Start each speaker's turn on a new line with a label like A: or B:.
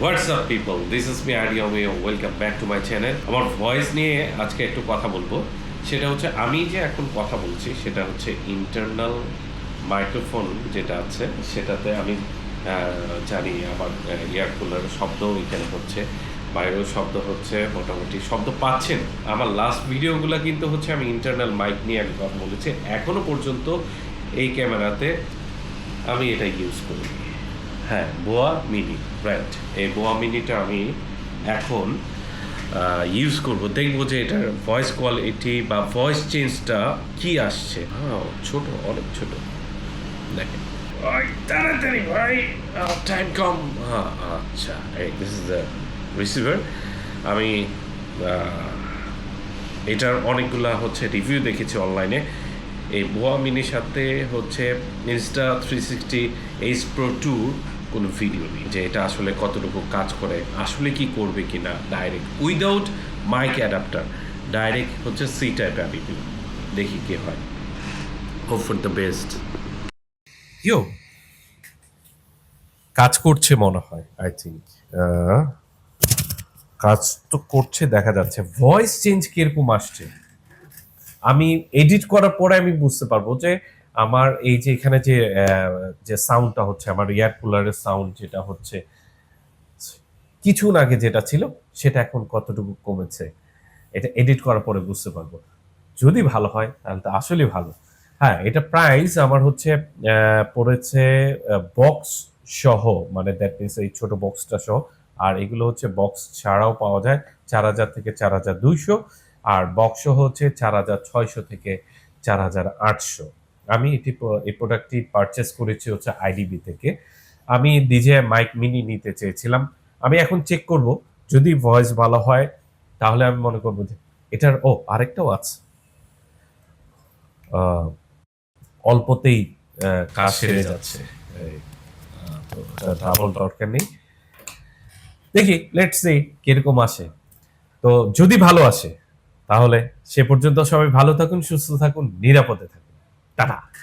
A: What's up people, this is me আরিয়ামিও, welcome back to my channel. আমার voice নিয়ে আজকে একটু কথা বলবো। সেটা হচ্ছে আমি যে এখন কথা বলছি সেটা হচ্ছে ইন্টারনাল মাইক্রোফোন যেটা আছে সেটাতে আমি জানি আমার এয়ার কুলারের শব্দ এখানে হচ্ছে, বাইরেও শব্দ হচ্ছে, মোটামুটি শব্দ পাচ্ছেন। আমার লাস্ট ভিডিওগুলো কিন্তু হচ্ছে আমি ইন্টারনাল মাইক নিয়ে আমি কথা বলেছি। এখনও পর্যন্ত এই ক্যামেরাতে আমি এটা ইউজ করি। হ্যাঁ, বোয়া মিনি, রাইট। এই বোয়া মিনিটা আমি এখন ইউজ করব, দেখবো যে এটার ভয়েস কোয়ালিটি বা ভয়েস চেঞ্জটা কি আসছে। হ্যাঁ, ছোট, অনেক ছোট, দেখেন ভাই, তাড়াতাড়ি ভাই, টাইম কম। হ্যাঁ, আচ্ছা, এই দিস ইজ দ্য রিসিভার। আমি এটার অনেকগুলা হচ্ছে রিভিউ দেখেছি অনলাইনে। এই বোয়া মিনির সাথে হচ্ছে Insta360 Ace Pro 2 কোনো ভিডিও নেই যে এটা আসলে কতটুকু কাজ করে, আসলে কি করবে কি না। Direct without mic adapter direct হচ্ছে সি টাইপে আমি দিলাম, দেখি কি হয়। Hope for the best. Yo, কাজ করছে মনে হয়, আই থিঙ্ক কাজ তো করছে, দেখা যাচ্ছে। ভয়েস চেঞ্জ কিরকম আসছে আমি এডিট করার পরে আমি বুঝতে পারবো যে আমার এই যে এখানে যে যে সাউন্ডটা হচ্ছে, আমার এয়ার কুলারের সাউন্ড যেটা হচ্ছে কিছুক্ষণ আগে যেটা ছিল সেটা এখন কতটুকু কমেছে। এটা এডিট করার পরে বুঝতে পারবো। যদি ভালো হয় তাহলে তো আসলে ভালো। হ্যাঁ, এটা প্রাইস আমার হচ্ছে পড়েছে বক্স সহ, মানে দ্যাট মিনস এই ছোট বক্সটা সহ। আর এগুলো হচ্ছে বক্স ছাড়াও পাওয়া যায় 4,000 থেকে 4,200, আর বক্স সহ হচ্ছে 4,600 থেকে 4,800। আমি এই প্রোডাক্টটি পারচেস করেছি হচ্ছে আইডিবি থেকে। আমি ডিজে মাইক মিনি নিতে চেয়েছিলাম। আমি এখন চেক করব, যদি ভয়েস ভালো হয় তাহলে আমি মনে করবো যে এটার আরেকটাও আছে। আহ, অল্পতেই কাজ সেরে যাচ্ছে, তো ডাবল দরকার নেই। দেখি, লেটস সি কিরকম আসে। তো যদি ভালো আসে তাহলে সে পর্যন্ত সবাই ভালো থাকুন, সুস্থ থাকুন, নিরাপদে থাকুন। টাটা।